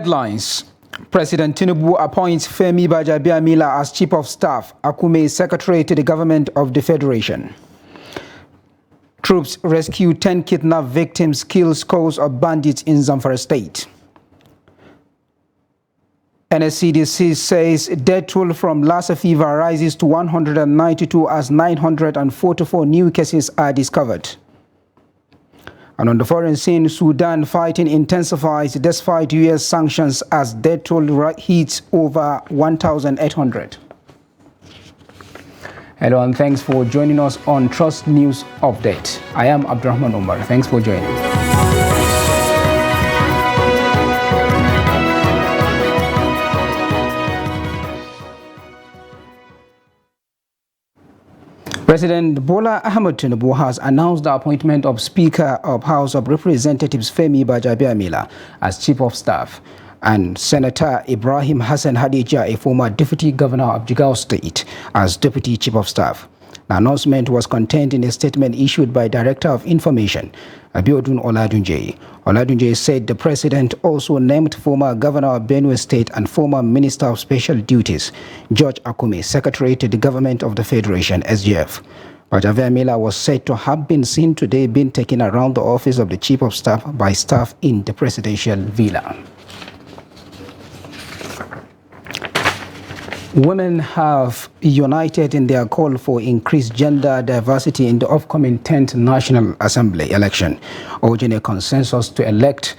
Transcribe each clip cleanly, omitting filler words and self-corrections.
Headlines. President Tinubu appoints Femi Gbajabiamila as Chief of Staff, Akume Secretary to the Government of the Federation. Troops rescue 10 kidnapped victims, kill scores of bandits in Zamfara State. NSCDC says death toll from Lassa fever rises to 192 as 944 new cases are discovered. And on the foreign scene, Sudan fighting intensifies despite U.S. sanctions as death toll hits over 1,800. Hello and thanks for joining us on Trust News Update. I am Abdurrahman Umar. Thanks for joining. President Bola Ahmed Tinubu has announced the appointment of Speaker of House of Representatives Femi Gbajabiamila as Chief of Staff and Senator Ibrahim Hassan Hadija, a former Deputy Governor of Jigawa State, as Deputy Chief of Staff. The announcement was contained in a statement issued by Director of Information, Abiodun Oladunje. Oladunje said the President also named former Governor of Benue State and former Minister of Special Duties, George Akume, Secretary to the Government of the Federation, SGF. Gbajabiamila was said to have been seen today being taken around the office of the Chief of Staff by staff in the presidential villa. Women have united in their call for increased gender diversity in the upcoming 10th National Assembly election, urging a consensus to elect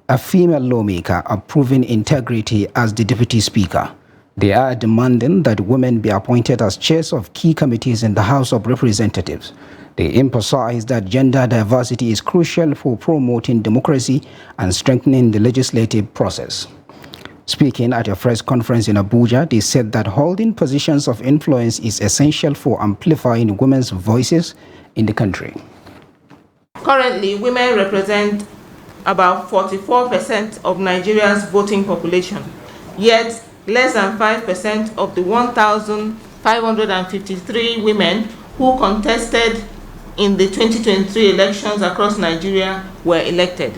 a female lawmaker of proven integrity as the Deputy Speaker. They are demanding that women be appointed as chairs of key committees in the House of Representatives. They emphasize that gender diversity is crucial for promoting democracy and strengthening the legislative process. Speaking at a press conference in Abuja, they said that holding positions of influence is essential for amplifying women's voices in the country. Currently, women represent about 44% of Nigeria's voting population, yet less than 5% of the 1,553 women who contested in the 2023 elections across Nigeria were elected.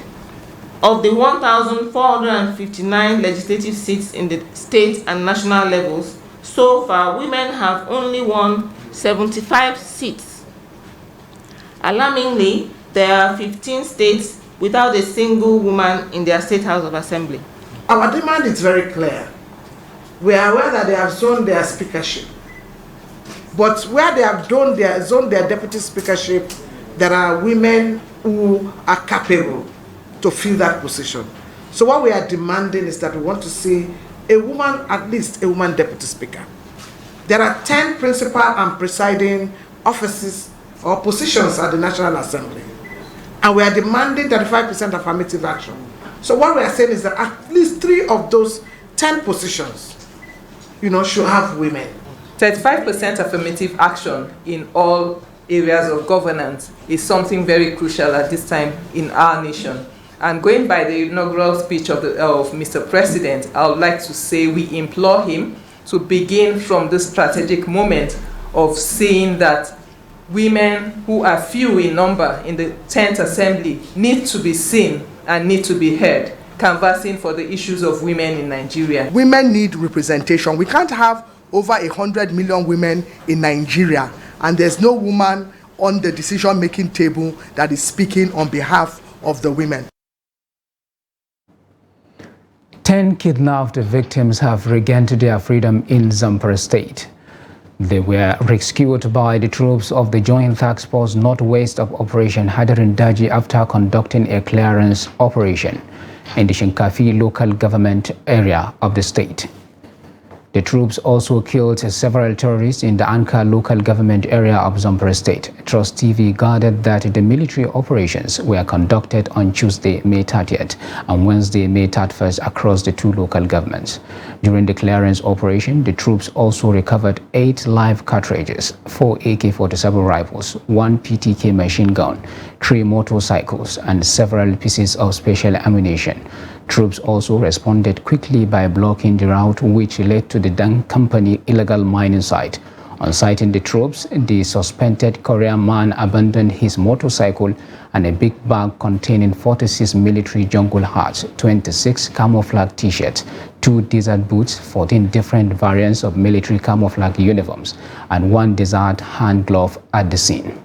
Of the 1,459 legislative seats in the state and national levels, so far women have only won 75 seats. Alarmingly, there are 15 states without a single woman in their State House of Assembly. Our demand is very clear. We are aware that they have zoned their speakership, but where they have zoned their deputy speakership, there are women who are capable to fill that position. So what we are demanding is that we want to see a woman, at least a woman deputy speaker. There are 10 principal and presiding offices or positions at the National Assembly, and we are demanding 35% affirmative action. So what we are saying is that at least 3 of those 10 positions, should have women. 35% affirmative action in all areas of governance is something very crucial at this time in our nation. And going by the inaugural speech of Mr. President, I would like to say we implore him to begin from this strategic moment of seeing that women who are few in number in the 10th Assembly need to be seen and need to be heard, canvassing for the issues of women in Nigeria. Women need representation. We can't have over 100 million women in Nigeria, and there's no woman on the decision-making table that is speaking on behalf of the women. 10 kidnapped victims have regained their freedom in Zamfara State. They were rescued by the troops of the Joint Task Force northwest of Operation Hadarin Daji after conducting a clearance operation in the Shinkafi local government area of the state. The troops also killed several terrorists in the Anka local government area of Zamfara State. Trust TV gathered that the military operations were conducted on Tuesday, May 30th and Wednesday, May 31st across the 2 local governments. During the clearance operation, the troops also recovered 8 live cartridges, 4 AK-47 rifles, 1 PTK machine gun, 3 motorcycles, and several pieces of special ammunition. Troops also responded quickly by blocking the route which led to the Dang Company illegal mining site On sighting the troops, the suspected Korean man abandoned his motorcycle and a big bag containing 46 military jungle hats, 26 camouflage t-shirts, 2 desert boots, 14 different variants of military camouflage uniforms, and 1 desert hand glove at the scene.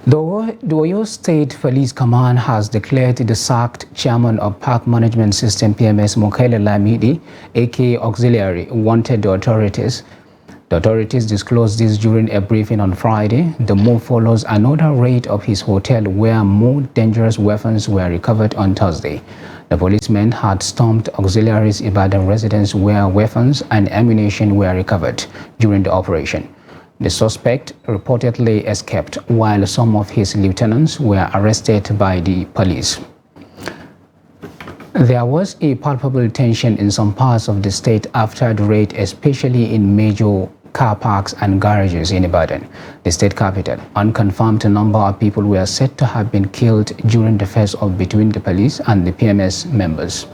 The Oyo State Police Command has declared the sacked chairman of Park Management System PMS Mokele Lamidi, aka Auxiliary, wanted the authorities. The authorities disclosed this during a briefing on Friday. The move follows another raid of his hotel where more dangerous weapons were recovered on Thursday. The policemen had stormed Auxiliary's Ibadan residence where weapons and ammunition were recovered during the operation. The suspect reportedly escaped while some of his lieutenants were arrested by the police. There was a palpable tension in some parts of the state after the raid, especially in major car parks and garages in Ibadan, the state capital. Unconfirmed number of people were said to have been killed during the face-off between the police and the PMS members.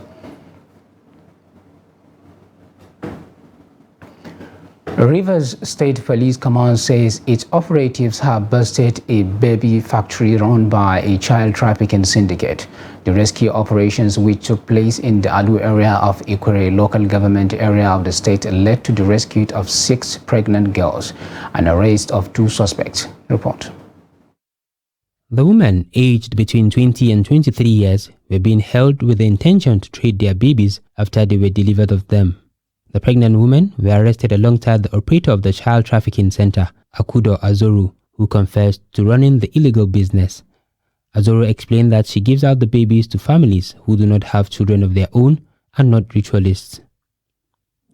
Rivers State Police Command says its operatives have busted a baby factory run by a child trafficking syndicate. The rescue operations, which took place in the Alu area of Ikure local government area of the state, led to the rescue of 6 pregnant girls and arrest of 2 suspects. Report. The women, aged between 20 and 23 years, were being held with the intention to trade their babies after they were delivered of them. The pregnant women were arrested alongside the operator of the child trafficking center, Akudo Azoru, who confessed to running the illegal business. Azoru explained that she gives out the babies to families who do not have children of their own and not ritualists.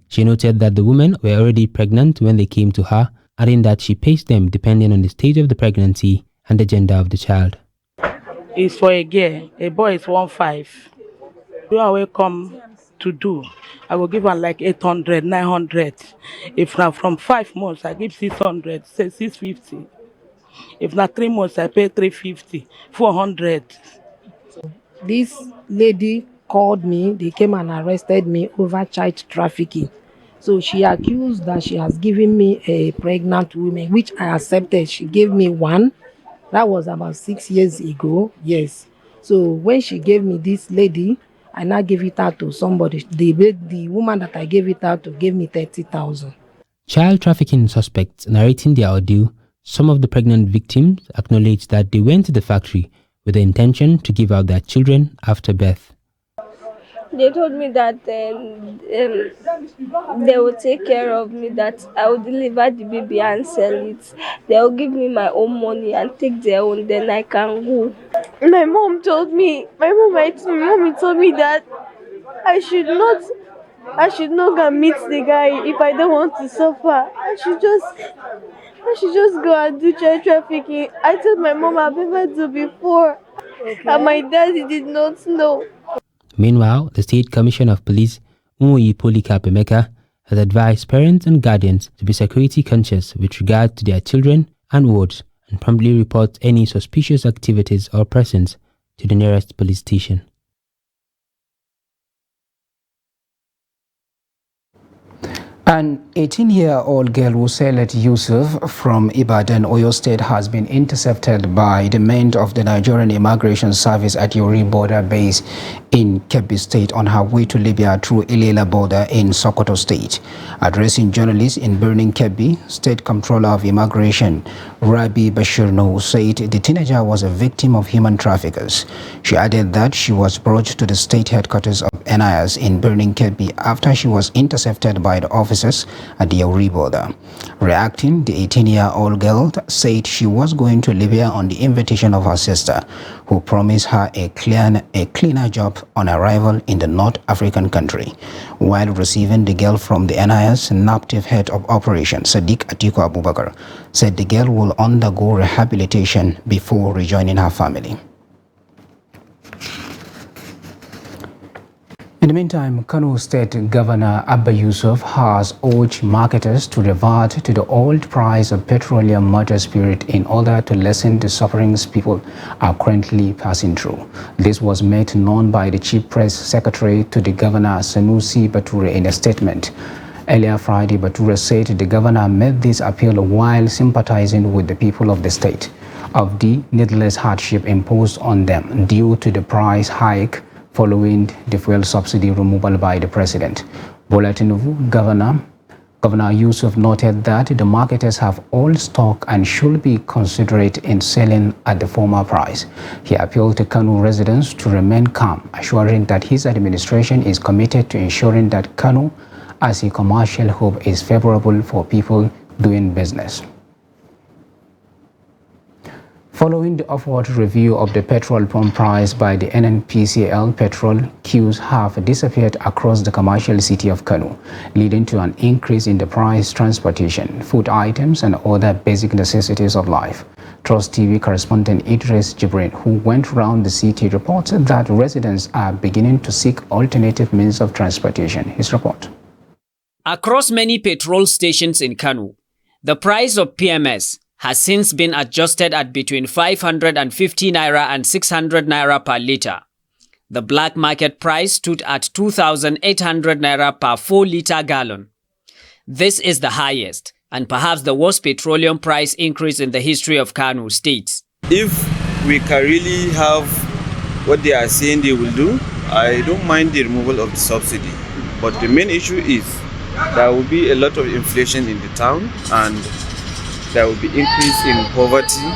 She noted that the women were already pregnant when they came to her, adding that she pays them depending on the stage of the pregnancy and the gender of the child. It's for a girl. A boy is 1.5. You are welcome to do. I will give her like 800, 900. If now from 5 months, I give 600, say 650. If not 3 months, I pay 350, 400. This lady called me. They came and arrested me over child trafficking. So she accused that she has given me a pregnant woman, which I accepted. She gave me 1. That was about 6 years ago. Yes. So when she gave me this lady, I now gave it out to somebody. The woman that I gave it out to gave me 30,000. Child trafficking suspects narrating their ordeal, some of the pregnant victims acknowledged that they went to the factory with the intention to give out their children after birth. They told me that they will take care of me, that I will deliver the baby and sell it. They will give me my own money and take their own, then I can go. My mommy told me that I should not go and meet the guy if I don't want to suffer. I should just go and do child trafficking. I told my mom I've never done before, and my daddy did not know. Meanwhile, the State Commissioner of Police, Umuyi Polycarp Emeka, has advised parents and guardians to be security conscious with regard to their children and wards and promptly report any suspicious activities or persons to the nearest police station. An 18-year-old girl, Wuselet Yusuf from Ibadan, Oyo State, has been intercepted by the men of the Nigerian Immigration Service at Yori border base in Kebbi State on her way to Libya through Ilela border in Sokoto State. Addressing journalists in Burning Kebbi, State Comptroller of Immigration Rabi Bashir Nuhu said the teenager was a victim of human traffickers. She added that she was brought to the state headquarters of NIS in Burning Kebbi after she was intercepted by the officers at the Yori border. Reacting, the 18-year-old girl said she was going to Libya on the invitation of her sister, who promised her a cleaner job on arrival in the North African country. While receiving the girl from the NIS, NAPTIF head of operations Sadiq Atiku Abubakar said the girl will undergo rehabilitation before rejoining her family. In the meantime, Kano State Governor Abba Yusuf has urged marketers to revert to the old price of petroleum motor spirit in order to lessen the sufferings people are currently passing through. This was made known by the Chief Press Secretary to the Governor Sanusi Bature in a statement. Earlier Friday, Bature said the governor made this appeal while sympathizing with the people of the state of the needless hardship imposed on them due to the price hike following the fuel subsidy removal by the president. Bola Tinubu, Governor Yusuf noted that the marketers have all stock and should be considerate in selling at the former price. He appealed to Kano residents to remain calm, assuring that his administration is committed to ensuring that Kano as a commercial hub is favorable for people doing business. Following the upward review of the petrol pump price by the NNPCL, petrol queues have disappeared across the commercial city of Kano, leading to an increase in the price transportation, food items and other basic necessities of life. Trust TV correspondent Idris Jibrin, who went around the city, reported that residents are beginning to seek alternative means of transportation. His report. Across many petrol stations in Kano, the price of PMS has since been adjusted at between 550 naira and 600 naira per litre. The black market price stood at 2,800 naira per 4-litre gallon. This is the highest and perhaps the worst petroleum price increase in the history of Kano State. If we can really have what they are saying they will do, I don't mind the removal of the subsidy. But the main issue is there will be a lot of inflation in the town and there will be increase in poverty.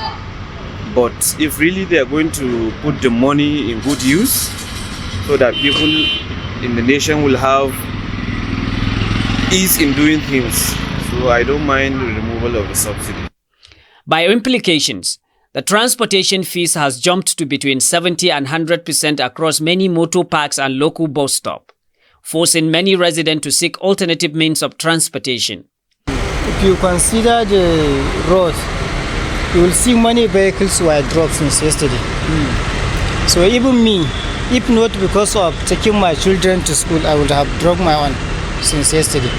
But if really they are going to put the money in good use so that people in the nation will have ease in doing things, so I don't mind the removal of the subsidy. By implications, the transportation fees has jumped to between 70 and 100% across many motor parks and local bus stops, forcing many residents to seek alternative means of transportation. If you consider the road, you will see many vehicles were dropped since yesterday. So even me, if not because of taking my children to school, I would have dropped my own since yesterday.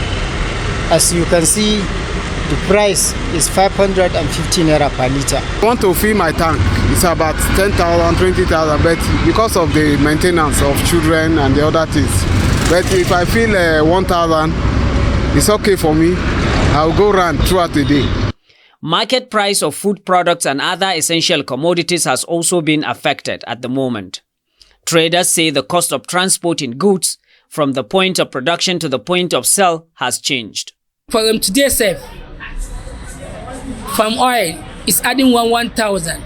As you can see, the price is 550 naira per litre. I want to fill my tank. It's about 10,000, 20,000, but because of the maintenance of children and the other things. But if I feel 1,000, it's okay for me. I'll go around throughout the day. Market price of food products and other essential commodities has also been affected at the moment. Traders say the cost of transporting goods from the point of production to the point of sale has changed. For them today, save palm oil is adding 1,000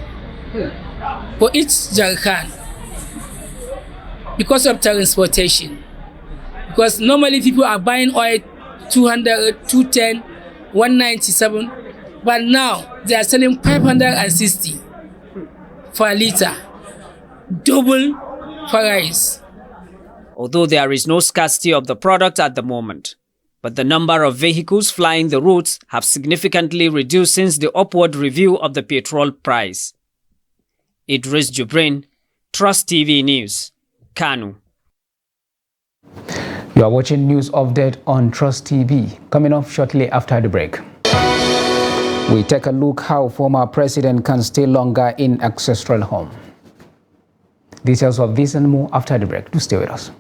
for each jerrycan because of transportation. Because normally people are buying oil 200, 210, 197, but now they are selling 560 for a litre, double price. Although there is no scarcity of the product at the moment, but the number of vehicles flying the routes have significantly reduced since the upward review of the petrol price. Idris Jibrin, Trust TV News, Kano. You are watching News Update on Trust TV. Coming up shortly after the break, we take a look how former president can stay longer in ancestral home. Details of this and more after the break. Do stay with us.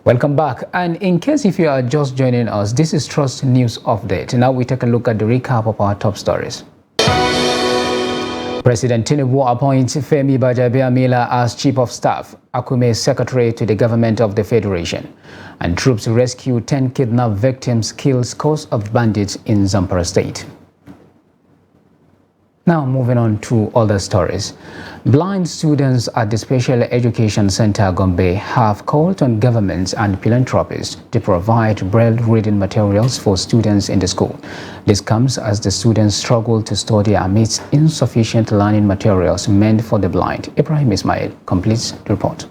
Welcome back. And in case if you are just joining us, this is Trust News Update. Now we take a look at the recap of our top stories. President Tinubu appoints Femi Bajabiamila as Chief of Staff, Akume Secretary to the Government of the Federation. And troops rescue 10 kidnapped victims killed scores of bandits in Zamfara State. Now moving on to other stories. Blind students at the Special Education Center Gombe have called on governments and philanthropists to provide braille reading materials for students in the school. This comes as the students struggle to study amidst insufficient learning materials meant for the blind. Ibrahim Ismail completes the report.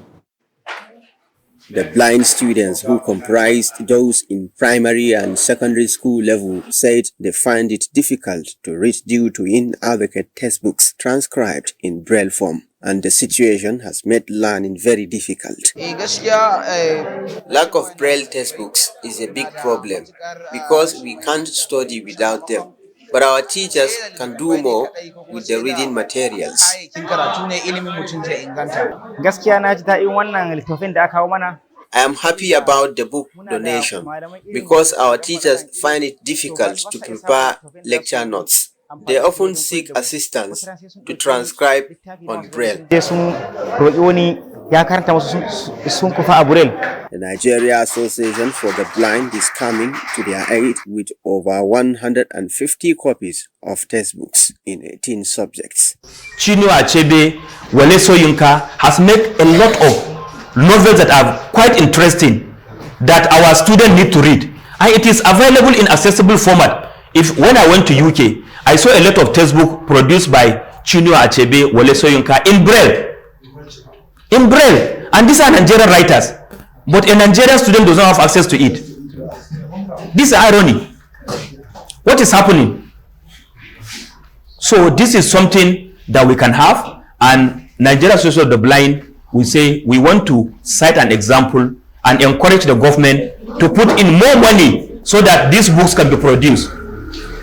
The blind students, who comprised those in primary and secondary school level, said they find it difficult to read due to inadequate textbooks transcribed in braille form, and the situation has made learning very difficult. Lack of braille textbooks is a big problem because we can't study without them. But our teachers can do more with the reading materials. I am happy about the book donation because our teachers find it difficult to prepare lecture notes. They often seek assistance to transcribe on braille. The Nigeria Association for the Blind is coming to their aid with over 150 copies of textbooks in 18 subjects. Chinua Achebe, Wole Soyinka has made a lot of novels that are quite interesting that our students need to read. And it is available in accessible format. When I went to UK, I saw a lot of textbooks produced by Chinua Achebe, Wole Soyinka in braille. In braille. And these are Nigerian writers. But a Nigerian student does not have access to it. This is irony. What is happening? So this is something that we can have, and Nigeria Association of the Blind, we say we want to cite an example and encourage the government to put in more money so that these books can be produced.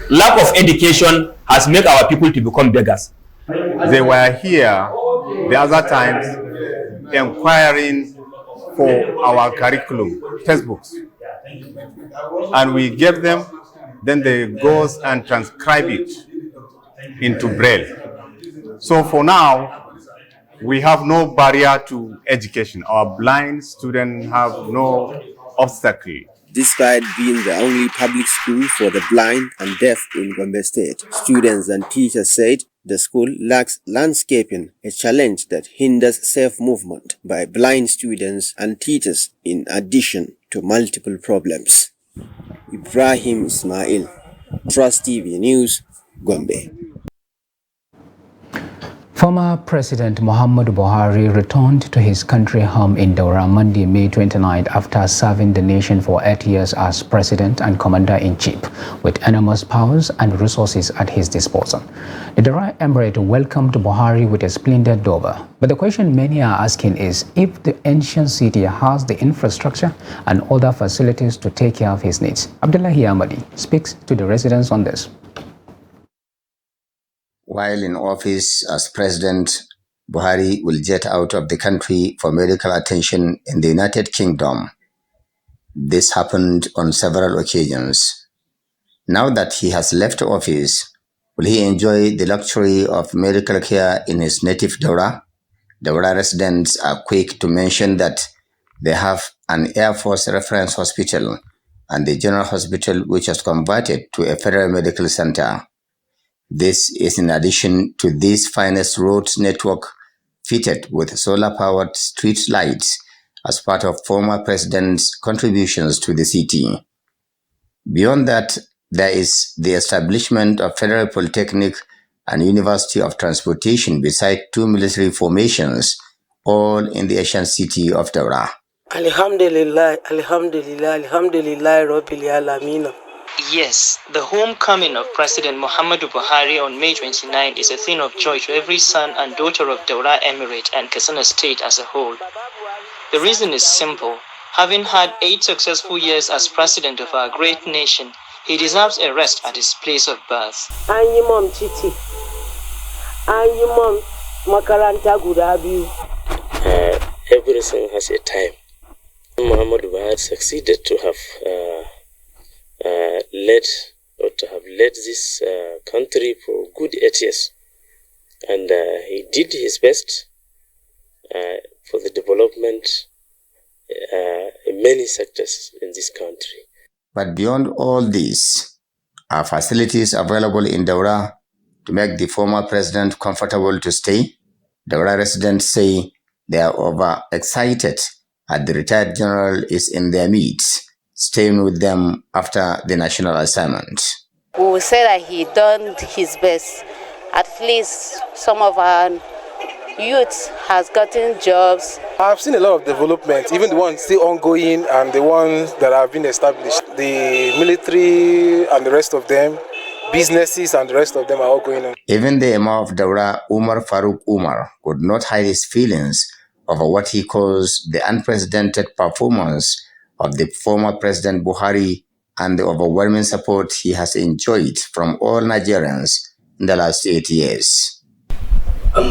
Lack of education has made our people to become beggars. They were here the other times inquiring for our curriculum, textbooks, and we gave them, then they go and transcribe it into Braille. So for now, we have no barrier to education. Our blind students have no obstacle. Despite being the only public school for the blind and deaf in Gombe State, students and teachers said the school lacks landscaping, a challenge that hinders safe movement by blind students and teachers in addition to multiple problems. Ibrahim Ismail, Trust TV News, Gombe. Former President Muhammadu Buhari returned to his country home in Daura Monday, May 29, after serving the nation for 8 years as President and Commander-in-Chief, with enormous powers and resources at his disposal. The Daura Emirate welcomed Buhari with a splendid Dover. But the question many are asking is if the ancient city has the infrastructure and other facilities to take care of his needs. Abdullahi Ahmadi speaks to the residents on this. While in office as president, Buhari will jet out of the country for medical attention in the United Kingdom. This happened on several occasions. Now that he has left office, will he enjoy the luxury of medical care in his native Daura? Daura residents are quick to mention that they have an Air Force reference hospital and the General Hospital, which was converted to a federal medical center. This is in addition to this finest roads network fitted with solar-powered street lights as part of former president's contributions to the city. Beyond that, there is the establishment of Federal Polytechnic and University of Transportation beside 2 military formations, all in the ancient city of Daura. Alhamdulillah, Alhamdulillah, Alhamdulillah, Rabbil Alameen. Yes, the homecoming of President Muhammadu Buhari on May 29 is a thing of joy to every son and daughter of Daura Emirate and Katsina State as a whole. The reason is simple. Having had 8 successful years as president of our great nation, he deserves a rest at his place of birth. Mom Chiti. Mom Makaranta Gudabi. Everything has a time. Muhammadu Buhari succeeded to have led this country for good 8 years, and he did his best for the development in many sectors in this country. But beyond all this, are facilities available in Daura to make the former president comfortable to stay? Daura residents say they are overexcited as the retired general is in their midst, staying with them after the national assignment. We will say that he done his best. At least some of our youth has gotten jobs. I've seen a lot of development, even the ones still ongoing and the ones that have been established. The military and the rest of them, businesses and the rest of them are all going on. Even the Imam of Daura, Umar Farooq Umar, could not hide his feelings over what he calls the unprecedented performance of the former President Buhari and the overwhelming support he has enjoyed from all Nigerians in the last 8 years. On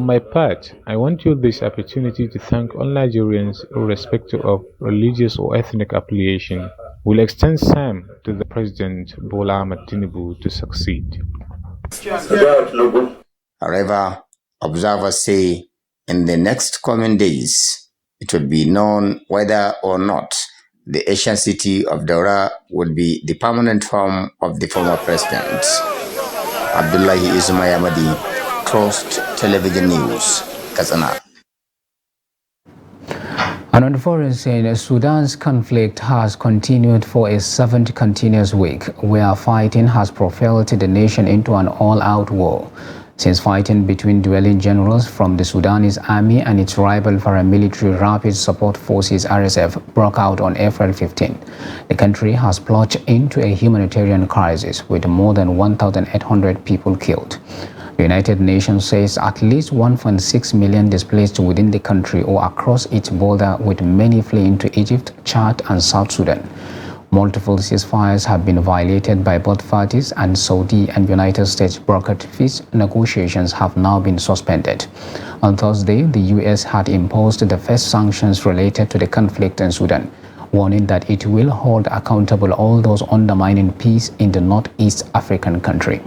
my part, I want to use this opportunity to thank all Nigerians irrespective of religious or ethnic affiliation. We'll extend same to the President Bola Ahmed Tinubu to succeed. However, observers say in the next coming days, it will be known whether or not the ancient city of Daura would be the permanent home of the former president. Abdullahi Ismail Ahmadi, Trust Television News, Katsina. And on the foreign scene, Sudan's conflict has continued for a 7th continuous week, where fighting has propelled the nation into an all-out war. since fighting between dueling generals from the Sudanese army and its rival paramilitary Rapid Support Forces RSF broke out on April 15. The country has plunged into a humanitarian crisis with more than 1,800 people killed. The United Nations says at least 1.6 million displaced within the country or across its border, with many fleeing to Egypt, Chad and South Sudan. Multiple ceasefires have been violated by both parties, and Saudi and United States brokered peace negotiations have now been suspended. On Thursday, the U.S. had imposed the first sanctions related to the conflict in Sudan, warning that it will hold accountable all those undermining peace in the Northeast African country.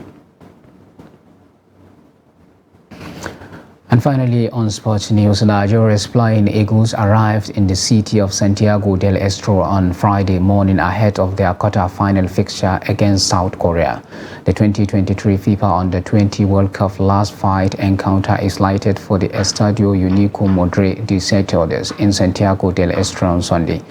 And finally, on sports news, Nigeria's Flying Eagles arrived in the city of Santiago del Estero on Friday morning ahead of their quarter-final fixture against South Korea. The 2023 FIFA Under-20 World Cup last fight encounter is slated for the Estadio Único Modré de Ceteodes in Santiago del Estero on Sunday.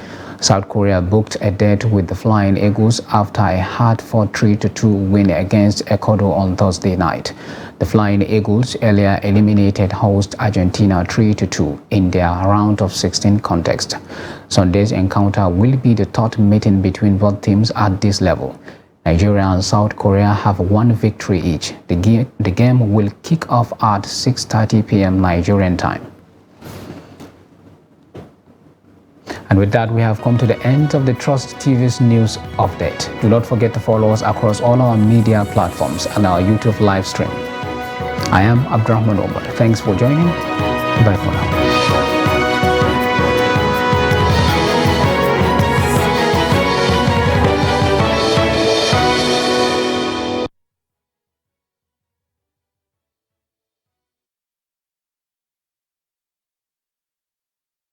South Korea booked a date with the Flying Eagles after a hard-fought 3-2 win against Ecuador on Thursday night. The Flying Eagles earlier eliminated host Argentina 3-2 in their round of 16 contest. Sunday's encounter will be the third meeting between both teams at this level. Nigeria and South Korea have one victory each. The game will kick off at 6:30 p.m. Nigerian time. And with that, we have come to the end of the Trust TV's news update. Do not forget to follow us across all our media platforms and our YouTube live stream. I am Abdurrahman Omar. Thanks for joining. Bye for now.